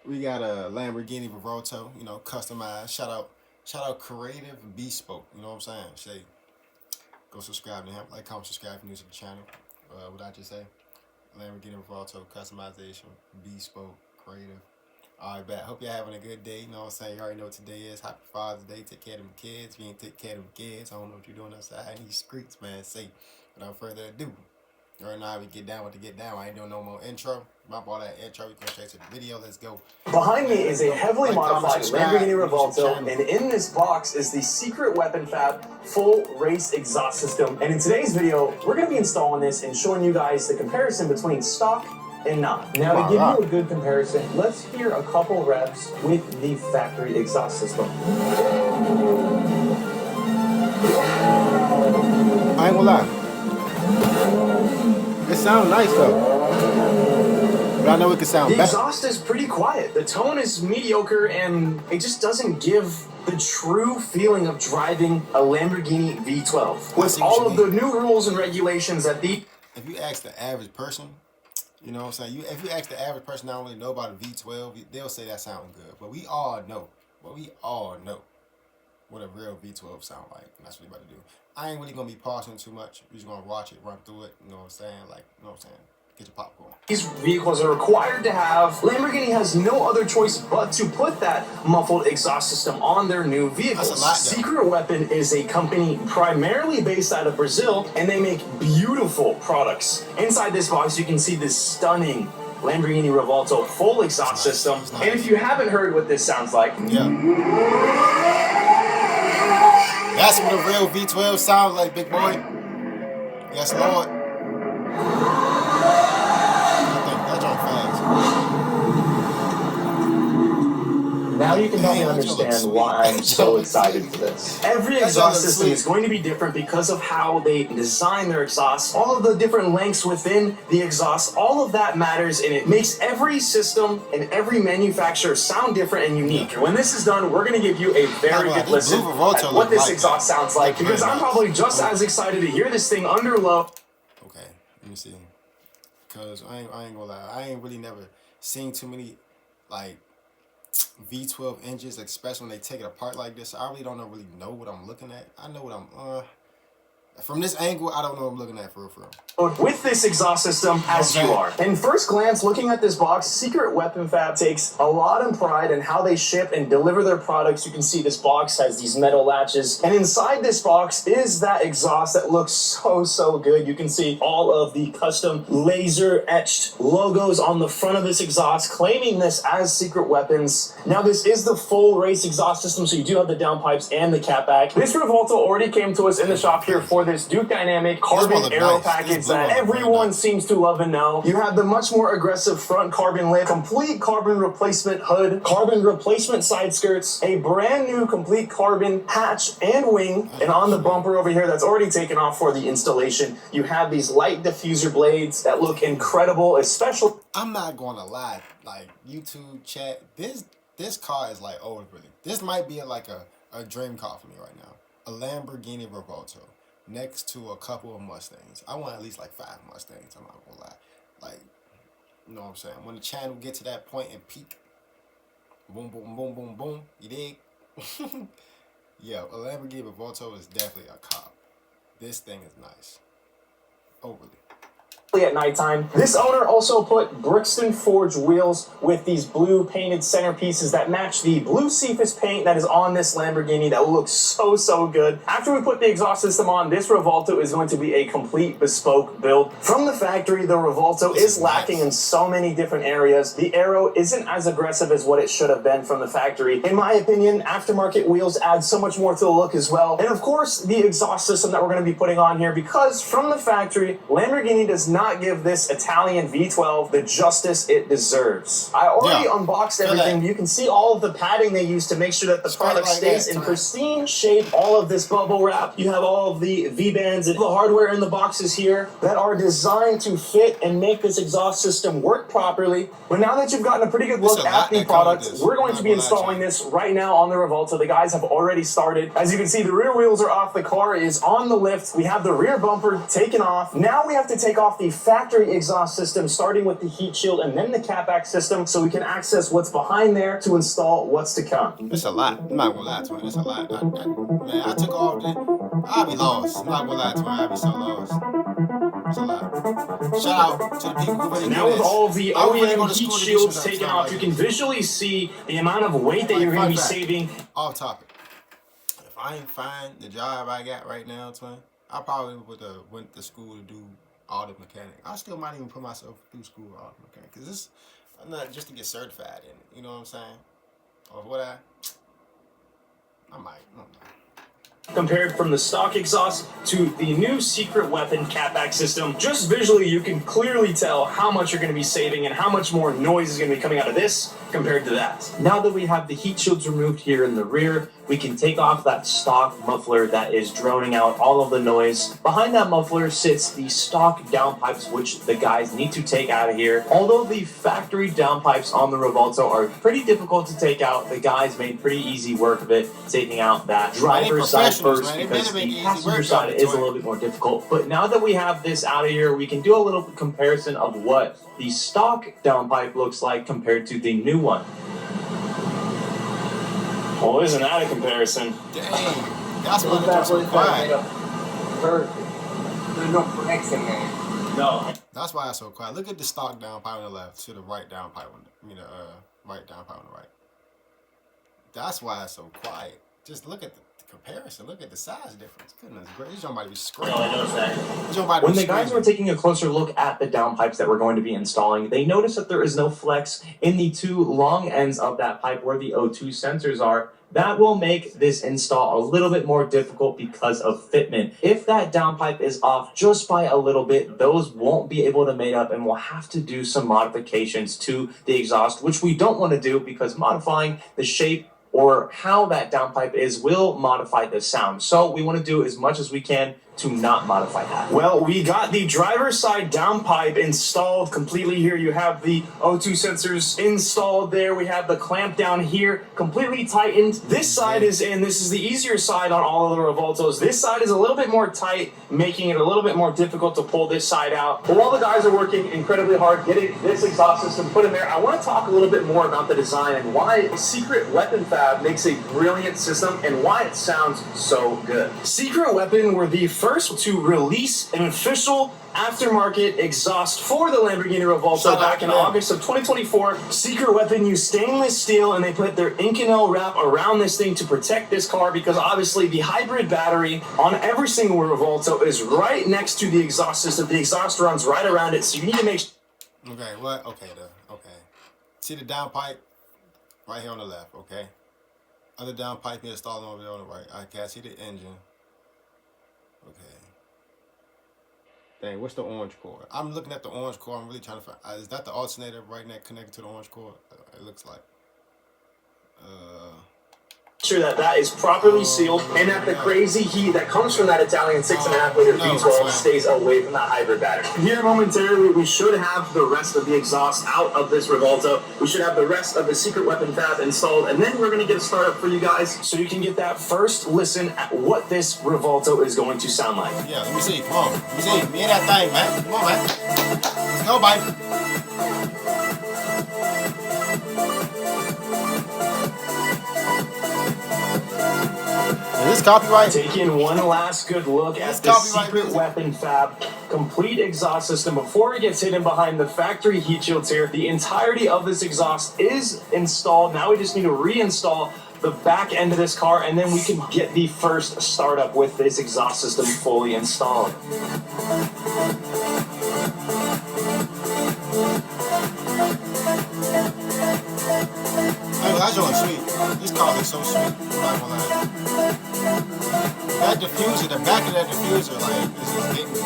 We got a Lamborghini Revuelto, customized. Shout out Creative Bespoke. You know what I'm saying? Say, go subscribe to him. Like, comment, subscribe if you're new to the channel. What I just say? Lamborghini Revuelto, customization, bespoke, creative. All right, bet. Hope y'all having a good day. You know what I'm saying? You already know what today is. Happy Father's Day. Take care of them kids. If you ain't take care of them kids, I don't know what you're doing outside in these streets, man. Say, without further ado, right now we get down with the get down. I ain't doing no more intro. Bump all that intro. We go straight to the video. Let's go. Behind me is a heavily modified Lamborghini Revuelto, and in this box is the secret weapon fab full race exhaust system. And in today's video, we're going to be installing this and showing you guys the comparison between stock and not. Now, to give you a good comparison, let's hear a couple reps with the factory exhaust system. I ain't gonna lie. It sounds nice though. But I know it could sound better. The exhaust is pretty quiet. The tone is mediocre, and it just doesn't give the true feeling of driving a Lamborghini V12. With all of the new rules and regulations that the... If you ask the average person, you know what I'm saying? If you ask the average person not only know about a V12, they'll say that sounds good. But we all know what a real V12 sound like. And that's what we're about to do. I ain't really going to be pausing too much. We're just going to watch it, run through it. You know what I'm saying? Get your popcorn. These vehicles are required to have. Lamborghini has no other choice but to put that muffled exhaust system on their new vehicles. That's a lot, though. Secret Weapon is a company primarily based out of Brazil, and they make beautiful products. Inside this box, you can see this stunning Lamborghini Revuelto full exhaust system. Nice. And if you haven't heard what this sounds like, that's what a real V12 sounds like, big boy. Yes, Lord. now you can help me understand why I'm so excited for this. Every exhaust system is going to be different because of how they design their exhaust. All of the different lengths within the exhaust, all of that matters, and it makes every system and every manufacturer sound different and unique. When this is done, we're going to give you a very good listen at what this exhaust sounds like, because I'm probably just as excited to hear this thing under low. Okay, let me see. Because I ain't gonna lie, I ain't really never seen too many, like, V12 engines, especially when they take it apart like this. I really don't really know what I'm looking at. I know what I'm, from this angle, I don't know what I'm looking at for real. With this exhaust system, as you are. And first glance, looking at this box, Secret Weapon Fab takes a lot of pride in how they ship and deliver their products. You can see this box has these metal latches. And inside this box is that exhaust that looks so good. You can see all of the custom laser-etched logos on the front of this exhaust, claiming this as Secret Weapons. Now, this is the full race exhaust system, so you do have the downpipes and the catback. This Revuelto already came to us in the shop here for this Duke Dynamic carbon aero package that everyone seems to love and know. You have the much more aggressive front carbon lid, complete carbon replacement hood, carbon replacement side skirts, a brand new complete carbon hatch and wing, and on the bumper over here that's already taken off for the installation, you have these light diffuser blades that look incredible, especially... I'm not gonna lie, like, YouTube chat, this car is like old, really. This might be like a dream car for me right now. A Lamborghini Revuelto next to a couple of Mustangs. I want at least like 5 Mustangs, I'm not gonna lie. Like, you know what I'm saying? When the channel get to that point and peak, boom, boom, boom, boom, boom, you dig? Yeah, a Lamborghini Revuelto is definitely a cop. This thing is nice. Overly. At nighttime. This owner also put Brixton Forge wheels with these blue painted centerpieces that match the blue Cephas paint that is on this Lamborghini that looks so good. After we put the exhaust system on, this Revuelto is going to be a complete bespoke build. From the factory, the Revuelto is lacking in so many different areas. The aero isn't as aggressive as what it should have been from the factory. In my opinion, aftermarket wheels add so much more to the look as well. And of course, the exhaust system that we're going to be putting on here, because from the factory, Lamborghini does not give this Italian V12 the justice it deserves. I already unboxed everything. You can see all of the padding they use to make sure that the product stays in pristine shape. All of this bubble wrap. You have all of the V-bands and the hardware in the boxes here that are designed to fit and make this exhaust system work properly. But now that you've gotten a pretty good look at the product, we're going to be installing this right now on the Revuelto. The guys have already started. As you can see, the rear wheels are off. The car is on the lift. We have the rear bumper taken off. Now we have to take off the the factory exhaust system, starting with the heat shield and then the catback system, so we can access what's behind there to install what's to come. It's a lot. I'm not gonna lie to him. It's a lot. Man, I took off the. I'll be lost. I'm not gonna lie to him. I'll be so lost. It's a lot. Shout out to the people who really Now do with this. all of the OEM heat shields taken off, like you can visually see the amount of weight that you're going to be saving. Off topic. If I ain't find the job I got right now, twin, I probably would have went to school to do auto mechanic. I still might even put myself through school for auto mechanic, because this, I'm not just to get certified in it. You know what I'm saying? Or what I might. Compared from the stock exhaust to the new secret weapon catback system, just visually you can clearly tell how much you're going to be saving and how much more noise is going to be coming out of this compared to that. Now that we have the heat shields removed here in the rear, we can take off that stock muffler that is droning out all of the noise. Behind that muffler sits the stock downpipes, which the guys need to take out of here. Although the factory downpipes on the Revuelto are pretty difficult to take out, the guys made pretty easy work of it, taking out that driver's side first, because the passenger side is a little bit more difficult. But now that we have this out of here, we can do a little comparison of what the stock downpipe looks like compared to the new one. Well, isn't that a comparison? Dang, that's what they're so quiet. There's no flex in there. No. That's why it's so quiet. Look at the stock downpipe on the left to the right downpipe on right downpipe on the right. That's why it's so quiet. Just look at the comparison. Look at the size difference. Goodness gracious, this somebody be screaming. I noticed that. When the guys were taking a closer look at the downpipes that we're going to be installing, they noticed that there is no flex in the two long ends of that pipe where the O2 sensors are. That will make this install a little bit more difficult because of fitment. If that downpipe is off just by a little bit, those won't be able to mate up, and we'll have to do some modifications to the exhaust, which we don't want to do because modifying the shape or how that downpipe is will modify the sound. So we want to do as much as we can to not modify that. Well, we got the driver's side downpipe installed completely here. You have the O2 sensors installed there. We have the clamp down here completely tightened. This side is in. This is the easier side on all of the Revueltos. This side is a little bit more tight, making it a little bit more difficult to pull this side out. But while the guys are working incredibly hard getting this exhaust system put in there, I want to talk a little bit more about the design and why Secret Weapon Fab makes a brilliant system and why it sounds so good. Secret Weapon were the first to release an official aftermarket exhaust for the Lamborghini Revuelto back in August of 2024. Secret Weapon used stainless steel, and they put their Inconel wrap around this thing to protect this car because obviously the hybrid battery on every single Revuelto is right next to the exhaust system. The exhaust runs right around it, so you need to make Okay, what? Okay, okay. See the downpipe right here on the left, okay? Other downpipe here installed over there on the right. I can't see the engine. Okay. Dang, what's the orange cord? I'm looking at the orange cord. I'm really trying to find. Is that the alternator right next connected to the orange cord? It looks like. sure that that is properly sealed and that the crazy heat that comes from that Italian 6.5 liter V12 stays away from that hybrid battery. Here momentarily, we should have the rest of the exhaust out of this Revuelto. We should have the rest of the Secret Weapon Fab installed, and then we're going to get a startup for you guys so you can get that first listen at what this Revuelto is going to sound like. Yeah, let me see. Come on. Let me see. Me and that thing, man. Come on, man. Let's go, baby. Is this copyright? Taking one last good look at the Secret Weapon Fab complete exhaust system before it gets hidden behind the factory heat shields here. The entirety of this exhaust is installed. Now we just need to reinstall the back end of this car, and then we can get the first startup with this exhaust system fully installed. Hey, that joint's sweet. This car looks so sweet. I'm not gonna lie. That diffuser, the back of that diffuser, like, is just getting me.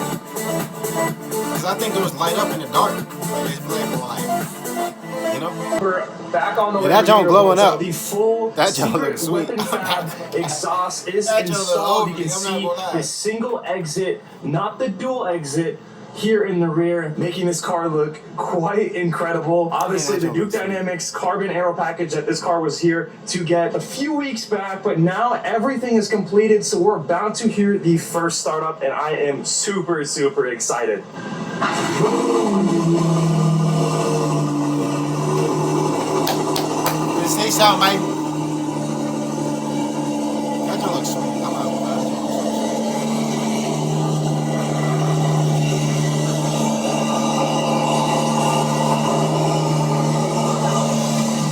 Because I think those light up in the dark. Like, it's black light. You know? We're back on the way. That joint glowing up. The full that joint Secret looks sweet. Weapon Fab exhaust is installed. You can see the single exit, not the dual exit, here in the rear, making this car look quite incredible. Obviously, the Duke Dynamics carbon aero package that this car was here to get a few weeks back, but now everything is completed, so we're about to hear the first startup, and I am super, super excited. Just say something, man. That don't look sweet. I'm not gonna lie.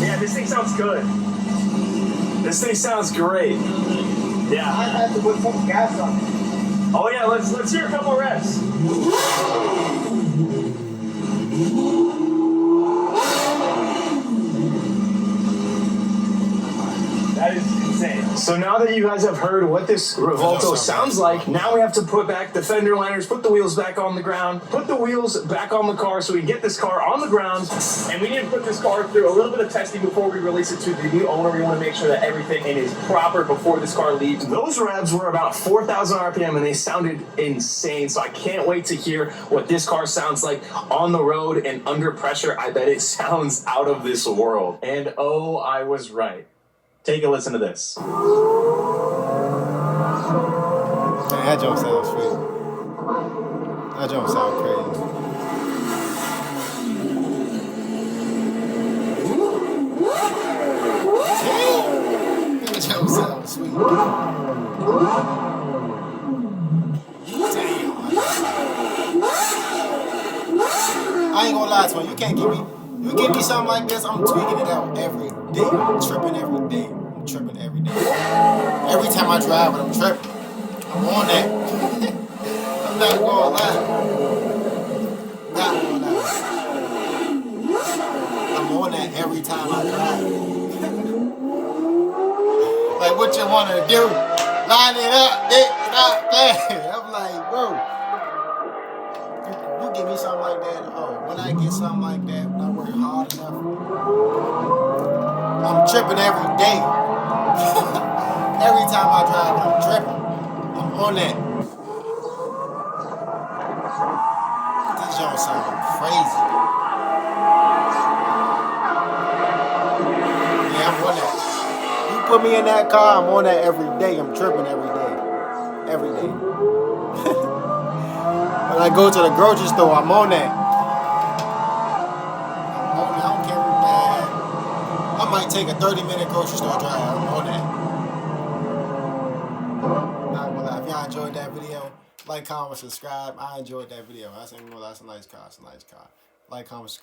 Yeah, this thing sounds good. This thing sounds great. Yeah. I had to put some gas on it. Oh yeah, let's hear a couple reps. That is insane. So now that you guys have heard what this Revuelto sounds like, now we have to put back the fender liners, put the wheels back on the ground, put the wheels back on the car so we can get this car on the ground. And we need to put this car through a little bit of testing before we release it to the new owner. We want to make sure that everything is proper before this car leaves. Those revs were about 4,000 RPM and they sounded insane. So I can't wait to hear what this car sounds like on the road and under pressure. I bet it sounds out of this world. And oh, I was right. Take a listen to this. Man, that jump sounds sweet. That jump sounds crazy. That jump sounds sweet. Damn. I ain't gonna lie to you. You can't give me. You give me something like this, I'm tweaking it out every day. I'm tripping every day. I'm tripping every day. Every time I drive it, I'm tripping. I'm on that. I'm not gonna lie. Not gonna lie. I'm on that every time I drive. Like, what you wanna do? Line it up, dick, stop playing. I'm like, bro. You give me something like that. Oh, when I get something like that, when I work hard enough, I'm tripping every day. Every time I drive, I'm tripping. I'm on that. This y'all sound crazy. Yeah, I'm on that. You put me in that car, I'm on that every day. I'm tripping every day. Every day. When I go to the grocery store, I'm on that. I'm on that. I don't care, man. I might take a 30-minute grocery store drive. I'm on that. Not gonna lie. If y'all enjoyed that video, like, comment, subscribe. I enjoyed that video. That's a nice car. It's a nice car. Like, comment, subscribe.